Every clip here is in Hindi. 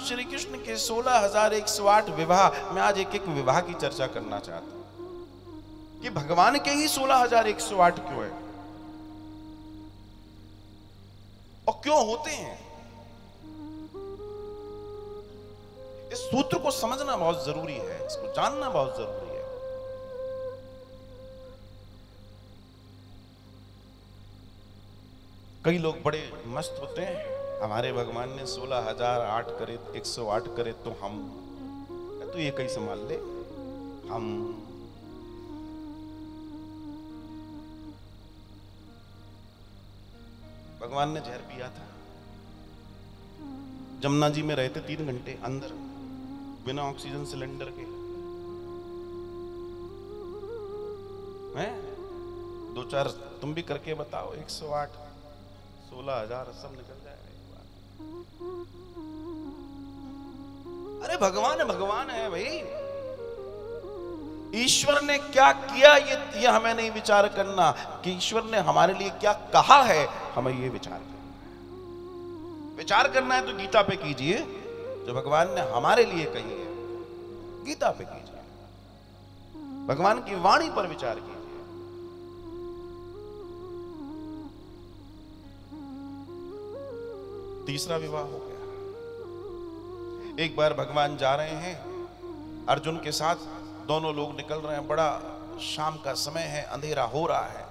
श्री कृष्ण के 16,108 विवाह, मैं आज एक एक विवाह की चर्चा करना चाहता हूं कि भगवान के ही 16,108 क्यों है और क्यों होते हैं। इस सूत्र को समझना बहुत जरूरी है, इसको जानना बहुत जरूरी है। कई लोग बड़े मस्त होते हैं, हमारे भगवान ने 16,008 करे, 108 करे तो हम तो ये कहीं संभाल ले। हम भगवान ने जहर पिया था, जमुना जी में रहते 3 घंटे अंदर बिना ऑक्सीजन सिलेंडर के हैं। 2-4 तुम भी करके बताओ, 108 16,000 सब निकल जाएगा एक बार। अरे भगवान है भाई, ईश्वर ने क्या किया ये हमें नहीं विचार करना कि ईश्वर ने हमारे लिए क्या कहा है, हमें ये विचार करना है। विचार करना है तो गीता पे कीजिए, जो भगवान ने हमारे लिए कही है गीता पे कीजिए, भगवान की वाणी पर विचार कीजिए। तीसरा विवाह हो गया। एक बार भगवान जा रहे हैं अर्जुन के साथ, दोनों लोग निकल रहे हैं, बड़ा शाम का समय है, अंधेरा हो रहा है।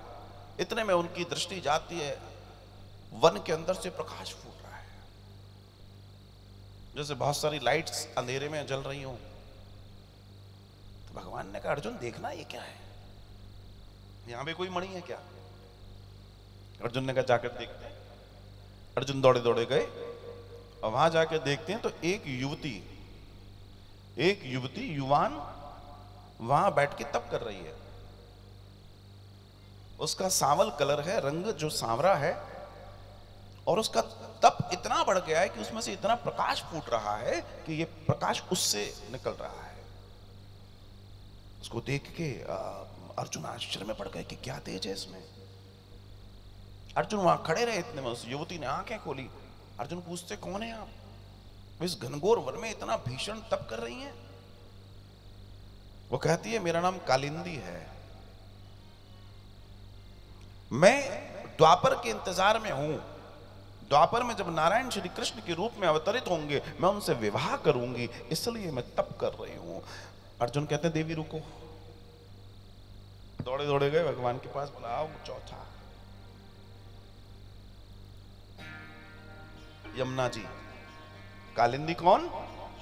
इतने में उनकी दृष्टि जाती है, वन के अंदर से प्रकाश फूट रहा है, जैसे बहुत सारी लाइट्स अंधेरे में जल रही हो। तो भगवान ने कहा अर्जुन देखना ये क्या है, यहां पे कोई मणि है क्या? अर्जुन ने कहा जाकर देखते हैं। अर्जुन दौड़े दौड़े गए और वहां जाकर देखते हैं तो एक युवती युवान वहां बैठ के तप कर रही है। उसका सांवल कलर है, रंग जो सांवरा है, और उसका तप इतना बढ़ गया है कि उसमें से इतना प्रकाश फूट रहा है कि ये प्रकाश उससे निकल रहा है। उसको देख के अर्जुन आश्चर्य में पड़ गए कि क्या तेज है इसमें। अर्जुन वहां खड़े रहे, इतने में उस युवती ने आंखें खोली। अर्जुन पूछते कौन है आप? इस घनघोर वन में इतना भीषण तप कर रही हैं। वो कहती है मेरा नाम कालिंदी है, मैं द्वापर के इंतजार में हूं। द्वापर में जब नारायण श्री कृष्ण के रूप में अवतरित होंगे मैं उनसे विवाह करूंगी, इसलिए मैं तप कर रही हूं। अर्जुन कहते देवी रुको। दौड़े दौड़े गए भगवान के पास, बोला आओ चौथा। यमुना जी। कालिंदी कौन?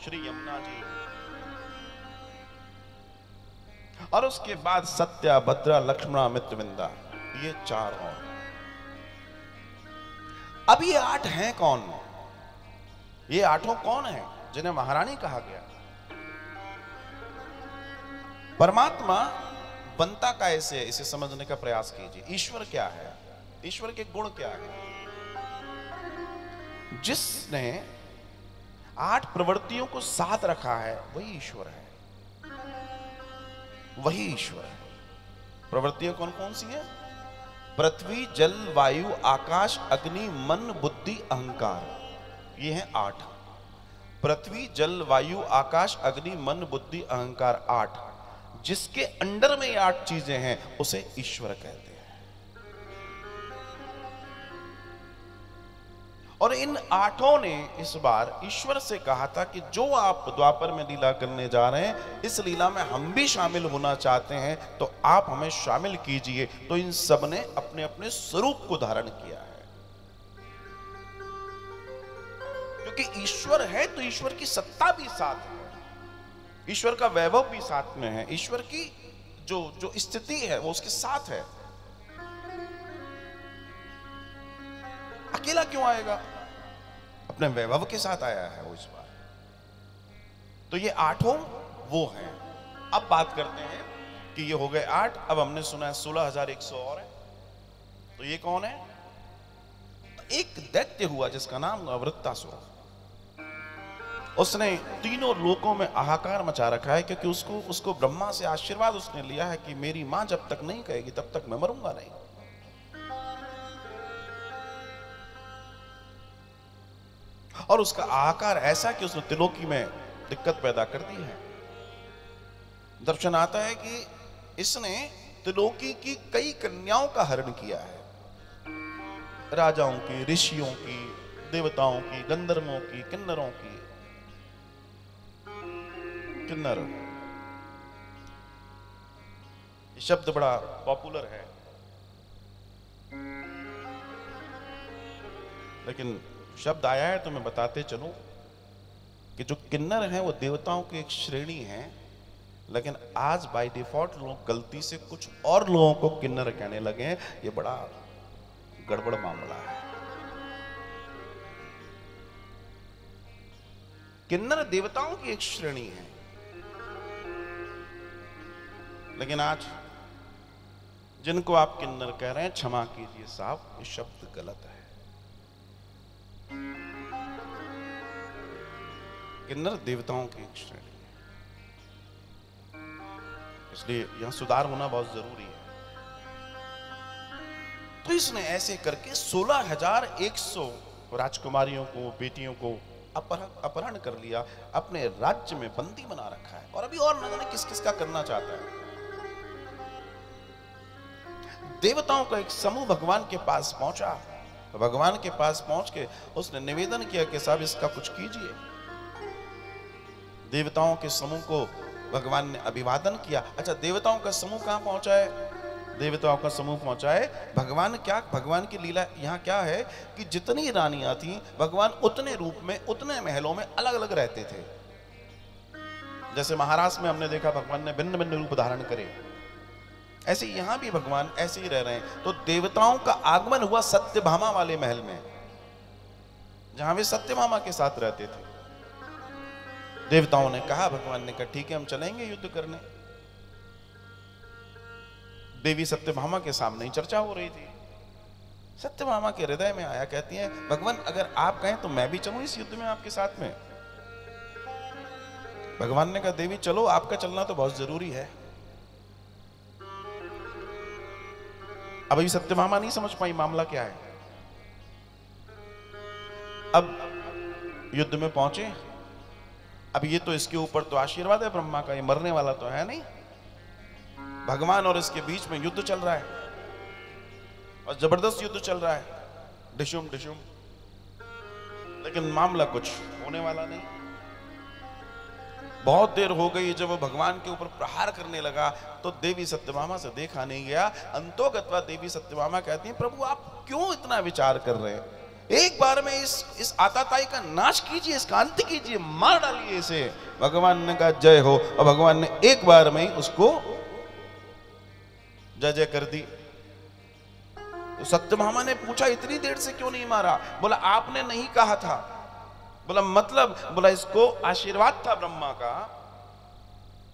श्री यमुना जी। और उसके बाद सत्या, भद्रा, लक्ष्मणा, मित्रविंदा, ये 4 और। अब ये 8 हैं कौन? ये 8 कौन है जिन्हें महारानी कहा गया? परमात्मा बनता कैसे है, इसे समझने का प्रयास कीजिए। ईश्वर क्या है, ईश्वर के गुण क्या है? जिसने 8 प्रवृत्तियों को साथ रखा है वही ईश्वर है, वही ईश्वर है। प्रवृत्तियां कौन कौन सी हैं? पृथ्वी, जल, वायु, आकाश, अग्नि, मन, बुद्धि, अहंकार। ये हैं 8। पृथ्वी, जल, वायु, आकाश, अग्नि, मन, बुद्धि, अहंकार, 8। जिसके अंडर में ये 8 चीजें हैं उसे ईश्वर कहते हैं। और इन 8 ने इस बार ईश्वर से कहा था कि जो आप द्वापर में लीला करने जा रहे हैं, इस लीला में हम भी शामिल होना चाहते हैं, तो आप हमें शामिल कीजिए। तो इन सब ने अपने अपने स्वरूप को धारण किया है। क्योंकि ईश्वर है तो ईश्वर की सत्ता भी साथ है, ईश्वर का वैभव भी साथ में है, ईश्वर की जो स्थिति है वो उसके साथ है। अकेला क्यों आएगा? अपने वैभव के साथ आया है वो इस बार। तो ये 8 वो हैं। अब बात करते हैं कि ये हो गए 8। अब हमने सुना है 16,100 और है। तो ये कौन है? तो एक दैत्य हुआ जिसका नाम वृत्तासुर। उसने तीनों लोकों में हाहाकार मचा रखा है, क्योंकि उसको ब्रह्मा से आशीर्वाद उसने लिया है कि मेरी मां जब तक नहीं कहेगी तब तक मैं मरूंगा नहीं। और उसका आकार ऐसा कि उसने त्रिलोकी में दिक्कत पैदा कर दी है। दर्शन आता है कि इसने त्रिलोकी की कई कन्याओं का हरण किया है, राजाओं की, ऋषियों की, देवताओं की, गंधर्वों की, किन्नरों की। किन्नर ये शब्द बड़ा पॉपुलर है, लेकिन शब्द आया है तो मैं बताते चलूं कि जो किन्नर हैं वो देवताओं की एक श्रेणी है, लेकिन आज बाय डिफॉल्ट लोग गलती से कुछ और लोगों को किन्नर कहने लगे हैं। ये बड़ा गड़बड़ मामला है। किन्नर देवताओं की एक श्रेणी है, लेकिन आज जिनको आप किन्नर कह रहे हैं, क्षमा कीजिए साहब, ये शब्द गलत है। किन्नर देवताओं की एक श्रेणी है, इसलिए यहां सुधार होना बहुत जरूरी है। तो इसने ऐसे करके 16,100 राजकुमारियों को, बेटियों को अपहरण कर लिया, अपने राज्य में बंदी बना रखा है, और अभी और न जाने किस किस का करना चाहता है। देवताओं का एक समूह भगवान के पास पहुंचा। भगवान के पास पहुंच के उसने निवेदन किया कि साहब इसका कुछ कीजिए। देवताओं के समूह को भगवान ने अभिवादन किया। अच्छा, देवताओं का समूह कहां पहुंचा है? देवताओं का समूह पहुंचा है भगवान की लीला यहां क्या है कि जितनी रानियां थी, भगवान उतने रूप में, उतने महलों में अलग अलग रहते थे। जैसे महाराष्ट्र में हमने देखा भगवान ने भिन्न भिन्न रूप धारण करे, ऐसे यहां भी भगवान ऐसे ही रह रहे हैं। तो देवताओं का आगमन हुआ सत्यभामा वाले महल में, जहां वे सत्यभामा के साथ रहते थे। देवताओं ने कहा, भगवान ने कहा ठीक है हम चलेंगे युद्ध करने। देवी सत्यभामा के सामने ही चर्चा हो रही थी। सत्यभामा के हृदय में आया, कहती हैं भगवान अगर आप कहें तो मैं भी चलूं इस युद्ध में आपके साथ में। भगवान ने कहा देवी चलो, आपका चलना तो बहुत जरूरी है। अब अभी सत्यभामा नहीं समझ पाई मामला क्या है। अब युद्ध में पहुंचे। अब ये तो इसके ऊपर तो आशीर्वाद है ब्रह्मा का, ये मरने वाला तो है नहीं। भगवान और इसके बीच में युद्ध चल रहा है, और जबरदस्त युद्ध चल रहा है, डिशुम डिशुम, लेकिन मामला कुछ होने वाला नहीं। बहुत देर हो गई। जब वो भगवान के ऊपर प्रहार करने लगा तो देवी सत्यभामा से देखा नहीं गया। अंतोगत्वा देवी सत्यभामा कहती हैं प्रभु आप क्यों इतना विचार कर रहे हैं, एक बार में इस आताताई का नाश कीजिए, इसका अंत कीजिए, मार डालिए इसे। भगवान ने कहा जय हो, और भगवान ने एक बार में ही उसको जय जय कर दी। तो सत्यभामा ने पूछा इतनी देर से क्यों नहीं मारा? बोला आपने नहीं कहा था। बोला मतलब? बोला इसको आशीर्वाद था ब्रह्मा का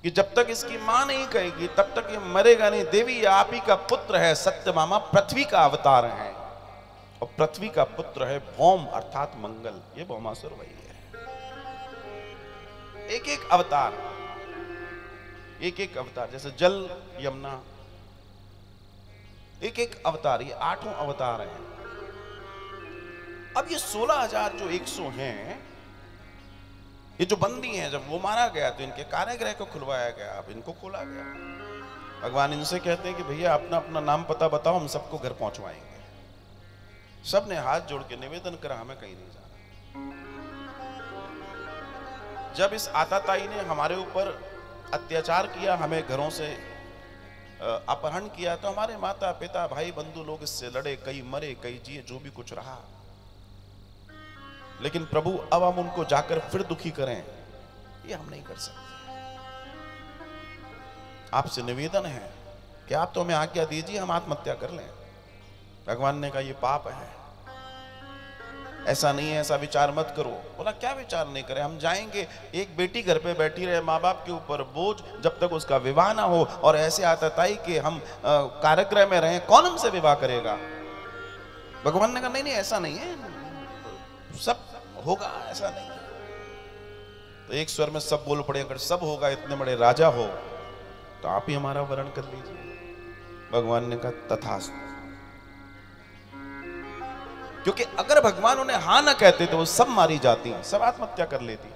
कि जब तक इसकी मां नहीं कहेगी तब तक ये मरेगा नहीं। देवी ये आप ही का पुत्र है। सत्यभामा पृथ्वी का अवतार है, और पृथ्वी का पुत्र है भौम अर्थात मंगल। ये भौमासुर वही है। एक एक अवतार, एक एक अवतार, जैसे जल यमुना, एक एक अवतार, ये 8 अवतार हैं। अब ये 16,100 हैं, ये जो बंदी हैं, जब वो मारा गया तो इनके कारागृह को खुलवाया गया, अब इनको खोला गया। भगवान इनसे कहते हैं कि भैया अपना अपना नाम पता बताओ, हम सबको घर पहुंचवाएंगे। सब ने हाथ जोड़ के निवेदन करा हमें कहीं नहीं जाना। जब इस आताताई ने हमारे ऊपर अत्याचार किया, हमें घरों से अपहरण किया, तो हमारे माता पिता भाई बंधु लोग इससे लड़े, कई मरे कई जिए, जो भी कुछ रहा। लेकिन प्रभु अब हम उनको जाकर फिर दुखी करें, ये हम नहीं कर सकते। आपसे निवेदन है कि आप तो हमें आज्ञा दीजिए, हम आत्महत्या कर लें। भगवान ने कहा ये पाप है, ऐसा नहीं है, ऐसा विचार मत करो। बोला क्या विचार नहीं करें, हम जाएंगे। एक बेटी घर पे बैठी रहे, माँ बाप के ऊपर बोझ, जब तक उसका विवाह ना हो, और ऐसे आताताई के हम कारागृह में रहें, कौन हमसे विवाह करेगा? भगवान ने कहा नहीं नहीं ऐसा नहीं है, सब होगा, ऐसा नहीं है। तो एक स्वर में सब बोल पड़े, अगर सब होगा, इतने बड़े राजा हो, तो आप ही हमारा वरण कर लीजिए। भगवान ने कहा तथास्तु। क्योंकि अगर भगवान उन्हें हां ना कहते तो वो सब मारी जाती, सब आत्महत्या कर लेती।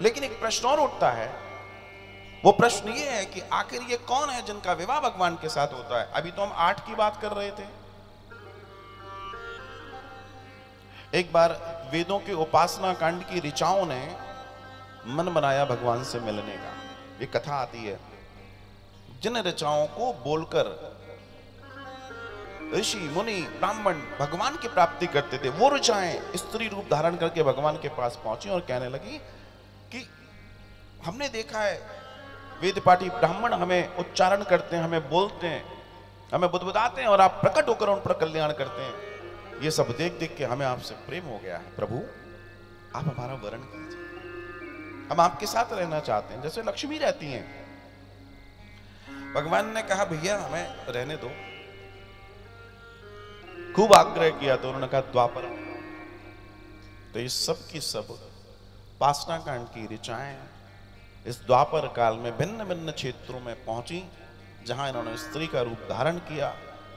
लेकिन एक प्रश्न और उठता है, वो प्रश्न ये है कि आखिर ये कौन है जिनका विवाह भगवान के साथ होता है। अभी तो हम 8 की बात कर रहे थे। एक बार वेदों के उपासना कांड की ऋचाओं ने मन बनाया भगवान से मिलने का। ये कथा आती है, जिन ऋचाओं को बोलकर ऋषि मुनि ब्राह्मण भगवान की प्राप्ति करते थे, वो ऋचाएं स्त्री रूप धारण करके भगवान के पास पहुंची और कहने लगी कि हमने देखा है वेद पाठी ब्राह्मण हमें उच्चारण करते हैं, हमें बोलते हैं, हमें बुदबुदाते हैं और आप प्रकट होकर उन पर कल्याण करते हैं। ये सब देख देख के हमें आपसे प्रेम हो गया है। प्रभु आप हमारा वरण कीजिए, हम आपके साथ रहना चाहते हैं जैसे लक्ष्मी रहती हैं। भगवान ने कहा भैया हमें रहने दो। खूब आग्रह किया तो उन्होंने कहा द्वापर। तो ये सब की सब उपासना कांड की ऋचाएं इस द्वापर काल में भिन्न भिन्न क्षेत्रों में पहुंची, जहां इन्होंने स्त्री का रूप धारण किया।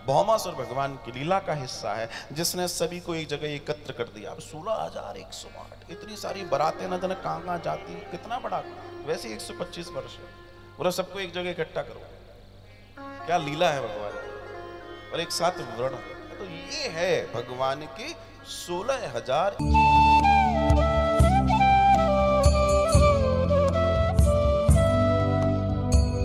भौमासुर भगवान की लीला का हिस्सा है, जिसने सभी को एक जगह एकत्र कर दिया। अब 16,108 इतनी सारी बारातें न जाने कहां कहां जाती, कितना बड़ा, वैसे 125 वर्ष है, पूरा सबको एक जगह इकट्ठा करो। क्या लीला है भगवान की, और एक साथ व्रण। तो ये है भगवान के 16,000